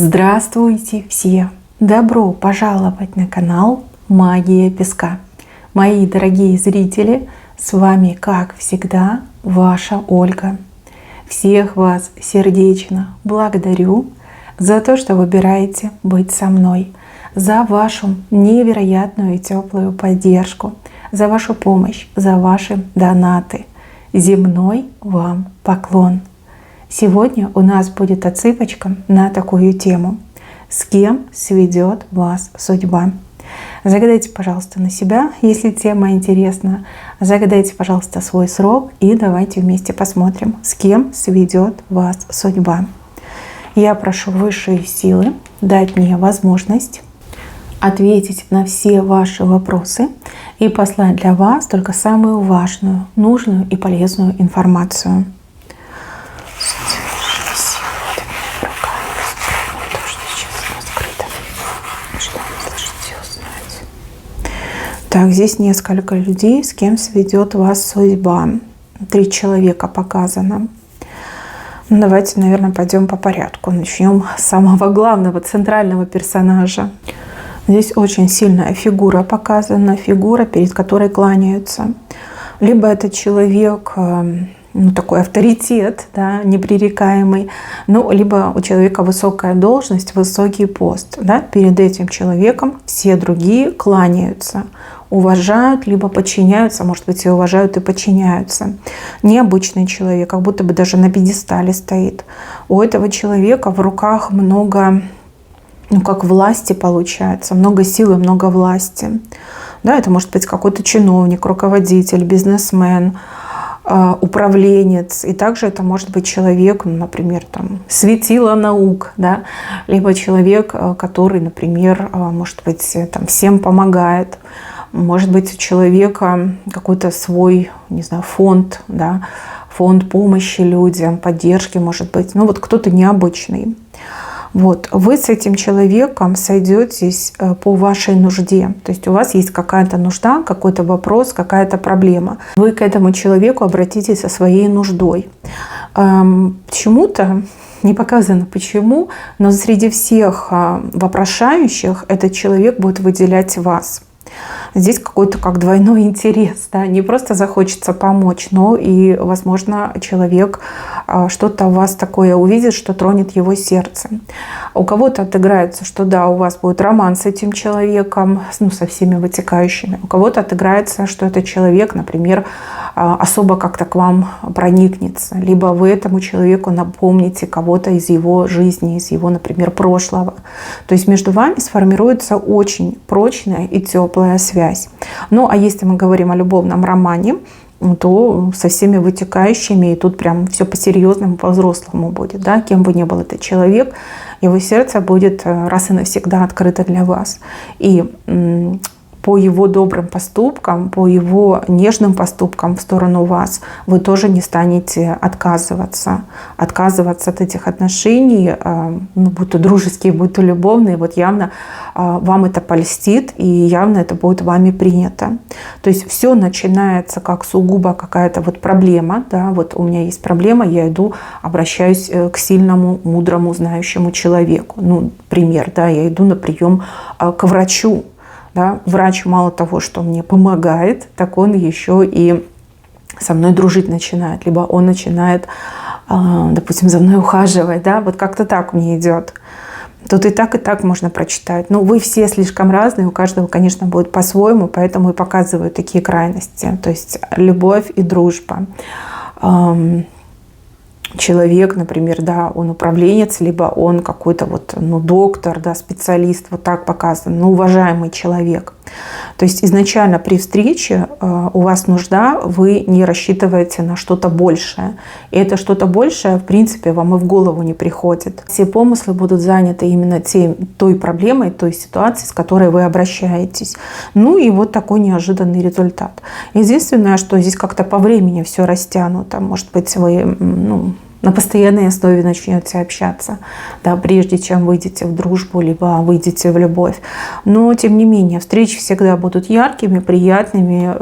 Здравствуйте все! Добро пожаловать на канал Магия Песка. Мои дорогие зрители, с вами, как всегда, ваша Ольга. Всех вас сердечно благодарю за то, что выбираете быть со мной, за вашу невероятную и теплую поддержку, за вашу помощь, за ваши донаты. Земной вам поклон! Сегодня у нас будет отсыпочка на такую тему. С кем сведет вас судьба? Загадайте, пожалуйста, на себя, если тема интересна. Загадайте, пожалуйста, свой срок и давайте вместе посмотрим, с кем сведет вас судьба. Я прошу высшие силы дать мне возможность ответить на все ваши вопросы и послать для вас только самую важную, нужную и полезную информацию. Так, здесь несколько людей, с кем сведет вас судьба. 3 человека показано. Давайте, наверное, пойдем по порядку. Начнем с самого главного, центрального персонажа. Здесь очень сильная фигура показана, фигура, перед которой кланяются. Либо это человек, такой авторитет, да, непререкаемый, либо у человека высокая должность, высокий пост. Да, перед этим человеком все другие кланяются, уважают, либо подчиняются, может быть, и уважают, и подчиняются. Необычный человек, как будто бы даже на пьедестале стоит. У этого человека в руках много, как власти получается, много силы, много власти. Да, это может быть какой-то чиновник, руководитель, бизнесмен, управленец. И также это может быть человек, например, светило наук, да? Либо человек, который, например, может быть, всем помогает. Может быть, у человека какой-то свой, не знаю, фонд, да? Фонд помощи людям, поддержки, может быть. Кто-то необычный. Вы с этим человеком сойдетесь по вашей нужде. То есть у вас есть какая-то нужда, какой-то вопрос, какая-то проблема. Вы к этому человеку обратитесь со своей нуждой. Почему-то, не показано почему, но среди всех вопрошающих этот человек будет выделять вас. Здесь какой-то как двойной интерес. Да? Не просто захочется помочь, но и, возможно, человек что-то у вас такое увидит, что тронет его сердце. У кого-то отыграется, что да, у вас будет роман с этим человеком, со всеми вытекающими. У кого-то отыграется, что этот человек, например, особо как-то к вам проникнется. Либо вы этому человеку напомните кого-то из его жизни, из его, например, прошлого. То есть между вами сформируется очень прочная и теплая связь. А если мы говорим о любовном романе, то со всеми вытекающими, и тут прям все по-серьезному, по-взрослому будет. Да? Кем бы ни был этот человек, его сердце будет раз и навсегда открыто для вас. И по его добрым поступкам, по его нежным поступкам в сторону вас, вы тоже не станете отказываться от этих отношений, будь то дружеские, будь то любовные. Явно вам это польстит, и явно это будет вами принято. То есть все начинается как сугубо какая-то проблема. Да? У меня есть проблема, я иду, обращаюсь к сильному, мудрому, знающему человеку. Пример, да, я иду на прием к врачу. Да? Врач мало того, что мне помогает, так он еще и со мной дружить начинает. Либо он начинает, допустим, за мной ухаживать. Да? Как-то так мне идет. Тут и так можно прочитать. Вы все слишком разные, у каждого, конечно, будет по-своему, поэтому и показывают такие крайности. То есть любовь и дружба. Человек, например, да, он управленец, либо он какой-то доктор, да, специалист, так показан, уважаемый человек. То есть изначально при встрече у вас нужда, вы не рассчитываете на что-то большее. И это что-то большее, в принципе, вам и в голову не приходит. Все помыслы будут заняты именно той проблемой, той ситуацией, с которой вы обращаетесь. И такой неожиданный результат. Единственное, что здесь как-то по времени все растянуто. Может быть, вы на постоянной основе начнете общаться, да, прежде чем выйдете в дружбу, либо выйдете в любовь. Но, тем не менее, встречи всегда будут яркими, приятными,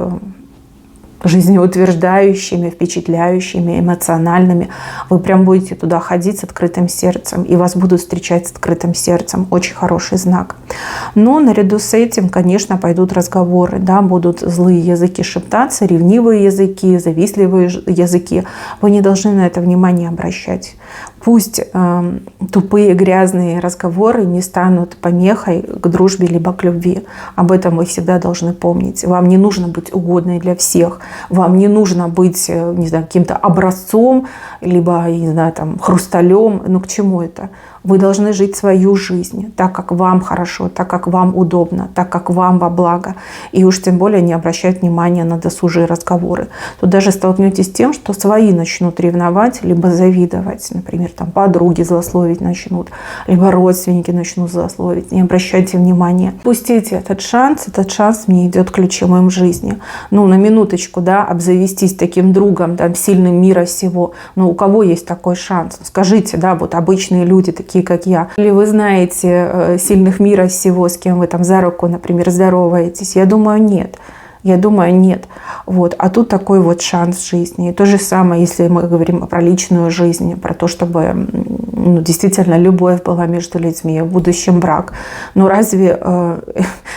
жизнеутверждающими, впечатляющими, эмоциональными. Вы прям будете туда ходить с открытым сердцем, и вас будут встречать с открытым сердцем. Очень хороший знак. Но наряду с этим, конечно, пойдут разговоры, да, будут злые языки шептаться, ревнивые языки, завистливые языки. Вы не должны на это внимание обращать. Пусть тупые грязные разговоры не станут помехой к дружбе либо к любви. Об этом вы всегда должны помнить. Вам не нужно быть угодной для всех. Вам не нужно быть, не знаю, каким-то образцом, либо, не знаю, там, хрусталем. Ну к чему это? Вы должны жить свою жизнь так, как вам хорошо, так, как вам удобно, так, как вам во благо. И уж тем более не обращать внимания на досужие разговоры. Тут даже столкнетесь с тем, что свои начнут ревновать, либо завидовать. Например, там, подруги злословить начнут, либо родственники начнут злословить. Не обращайте внимания. Пустите этот шанс мне идет ключевым в жизни. Ну, на минуточку, да, обзавестись таким другом, там, сильным мира сего. Ну, у кого есть такой шанс? Скажите, да, вот обычные люди, такие как я. Или вы знаете сильных мира сего, с кем вы там за руку, например, здороваетесь? Я думаю, нет. Вот. А тут такой вот шанс в жизни. И то же самое, если мы говорим про личную жизнь, про то, чтобы действительно любовь была между людьми, в будущем брак. Но разве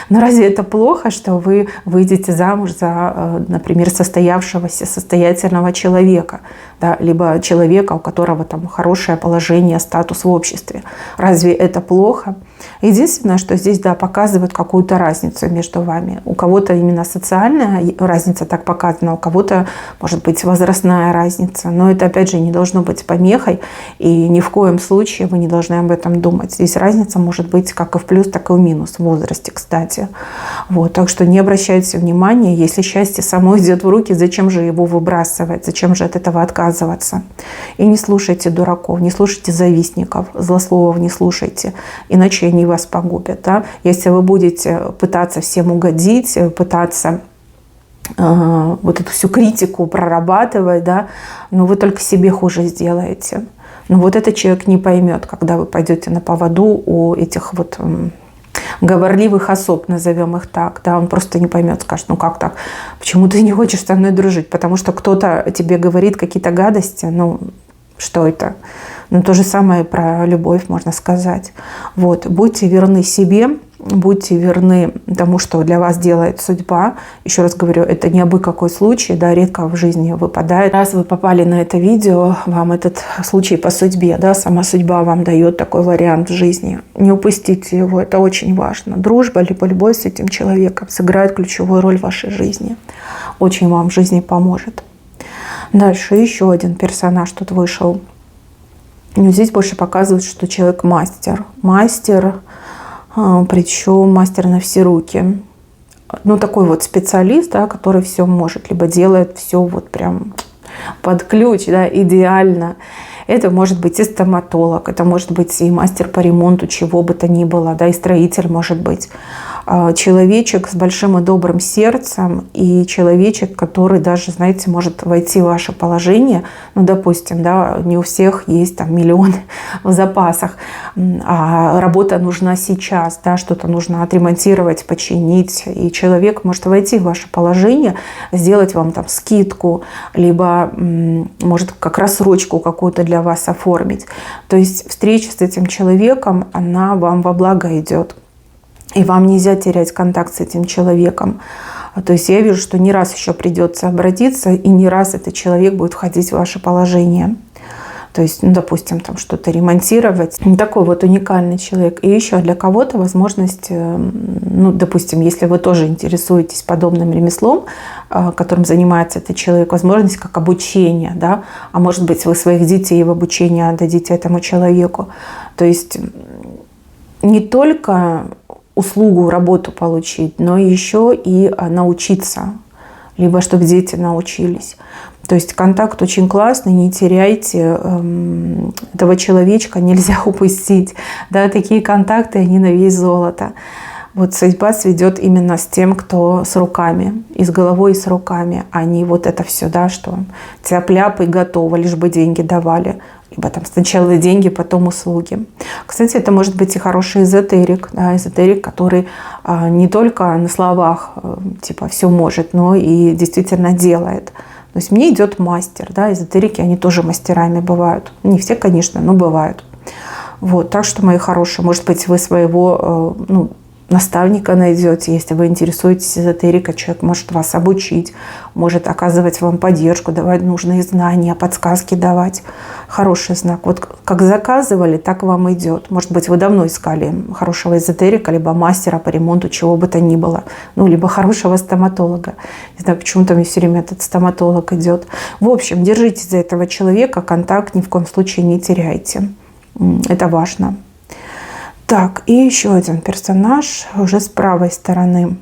это плохо, что вы выйдете замуж за, например, состоявшегося, состоятельного человека, да, либо человека, у которого там хорошее положение, статус в обществе? Разве это плохо? Единственное, что здесь, да, показывает какую-то разницу между вами. У кого-то именно социальная разница так показана, у кого-то, может быть, возрастная разница. Но это, опять же, не должно быть помехой, и ни в коем случае вы не должны об этом думать. Здесь разница может быть как и в плюс, так и в минус в возрасте, кстати. Вот. Так что не обращайте внимания, если счастье само идет в руки, зачем же его выбрасывать, зачем же от этого отказываться. И не слушайте дураков, не слушайте завистников, злословов не слушайте, иначе они вас погубят. Да? Если вы будете пытаться всем угодить, пытаться вот эту всю критику прорабатывать, да, но вы только себе хуже сделаете. Но вот этот человек не поймет, когда вы пойдете на поводу у этих вот говорливых особ, назовем их так, да, он просто не поймет, скажет, ну как так, почему ты не хочешь со мной дружить, потому что кто-то тебе говорит какие-то гадости, ну что это? Ну то же самое про любовь можно сказать. Вот, будьте верны себе, будьте верны тому, что для вас делает судьба. Еще раз говорю, это не абы какой случай, да, редко в жизни выпадает. Раз вы попали на это видео, вам этот случай по судьбе, да, сама судьба вам дает такой вариант в жизни. Не упустите его, это очень важно. Дружба либо любовь с этим человеком сыграет ключевую роль в вашей жизни. Очень вам в жизни поможет. Дальше еще один персонаж тут вышел. Но здесь больше показывает, что человек мастер. Причем мастер на все руки. Ну, такой вот специалист, да, который все может, либо делает все вот прям под ключ, да, идеально. Это может быть и стоматолог, это может быть и мастер по ремонту чего бы то ни было, да, и строитель может быть. Человечек с большим и добрым сердцем, и человечек, который даже, знаете, может войти в ваше положение. Ну, допустим, да, не у всех есть там миллионы в запасах, а работа нужна сейчас, да, что-то нужно отремонтировать, починить, и человек может войти в ваше положение, сделать вам там скидку, либо может как рассрочку какую-то для вас оформить. То есть встреча с этим человеком, она вам во благо идет. И вам нельзя терять контакт с этим человеком. То есть я вижу, что не раз еще придется обратиться, и не раз этот человек будет входить в ваше положение. То есть, ну, допустим, там что-то ремонтировать. Такой вот уникальный человек. И еще для кого-то возможность, ну, допустим, если вы тоже интересуетесь подобным ремеслом, которым занимается этот человек, возможность как обучение, да, а может быть, вы своих детей в обучение отдадите этому человеку. То есть не только услугу, работу получить, но еще и научиться, либо чтобы дети научились. То есть контакт очень классный, не теряйте этого человечка, нельзя упустить. Да, такие контакты, они на вес золота. Вот судьба сведет именно с тем, кто с руками, и с головой, и с руками, а не вот это все, да, что тяп-ляп и готово, лишь бы деньги давали. Либо там сначала деньги, потом услуги. Кстати, это может быть и хороший эзотерик, да, эзотерик, который не только на словах типа все может, но и действительно делает. То есть мне идет мастер, да, эзотерики, они тоже мастерами бывают. Не все, конечно, но бывают. Вот, так что, мои хорошие, может быть, вы своего наставника найдете, если вы интересуетесь эзотерикой, человек может вас обучить, может оказывать вам поддержку, давать нужные знания, подсказки давать. Хороший знак. Вот как заказывали, так вам идет. Может быть, вы давно искали хорошего эзотерика, либо мастера по ремонту, чего бы то ни было. Либо хорошего стоматолога. Не знаю, почему-то мне все время этот стоматолог идет. В общем, держитесь за этого человека, контакт ни в коем случае не теряйте. Это важно. Так, и еще один персонаж уже с правой стороны.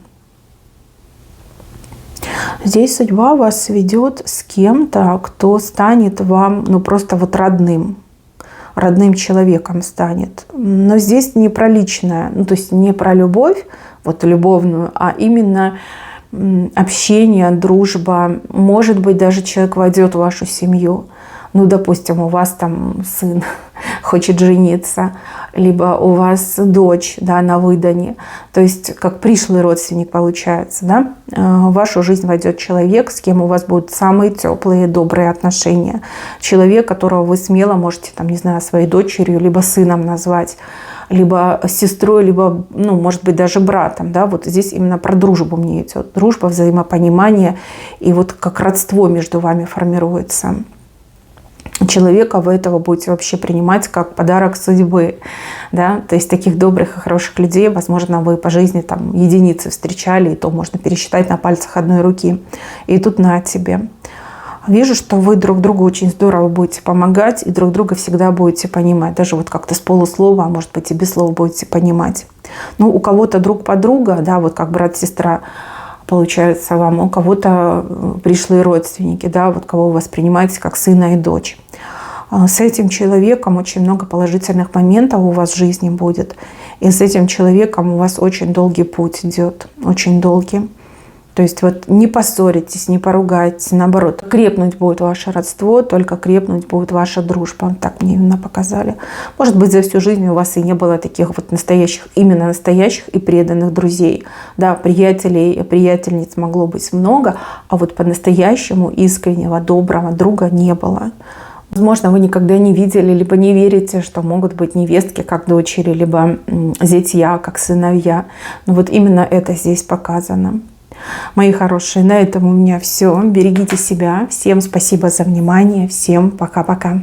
Здесь судьба вас ведет с кем-то, кто станет вам просто вот родным человеком станет. Но здесь не про личное, то есть не про любовь, вот любовную, а именно общение, дружба. Может быть, даже человек войдет в вашу семью. Допустим, у вас там сын хочет жениться, либо у вас дочь, да, на выдане. То есть как пришлый родственник получается, да. В вашу жизнь войдет человек, с кем у вас будут самые теплые, добрые отношения. Человек, которого вы смело можете, там, не знаю, своей дочерью, либо сыном назвать, либо сестрой, либо, может быть, даже братом. Да? Вот здесь именно про дружбу мне идет. Дружба, взаимопонимание, и вот как родство между вами формируется. Человека вы этого будете вообще принимать как подарок судьбы. Да? То есть таких добрых и хороших людей, возможно, вы по жизни там единицы встречали, и то можно пересчитать на пальцах одной руки. И тут на тебе. Вижу, что вы друг другу очень здорово будете помогать, и друг друга всегда будете понимать. Даже вот как-то с полуслова, а может быть и без слов будете понимать. У кого-то друг подруга, да, вот как брат-сестра, получается вам, у кого-то пришлые родственники, да, вот кого вы воспринимаете как сына и дочь. С этим человеком очень много положительных моментов у вас в жизни будет. И с этим человеком у вас очень долгий путь идет, очень долгий. То есть вот не поссоритесь, не поругайтесь, наоборот, крепнуть будет ваше родство, только крепнуть будет ваша дружба. Так мне именно показали. Может быть, за всю жизнь у вас и не было таких вот настоящих, именно настоящих и преданных друзей. Да, приятелей и приятельниц могло быть много, а вот по-настоящему искреннего, доброго друга не было. Возможно, вы никогда не видели, либо не верите, что могут быть невестки как дочери, либо зятья как сыновья. Но вот именно это здесь показано. Мои хорошие, на этом у меня все. Берегите себя. Всем спасибо за внимание. Всем пока-пока.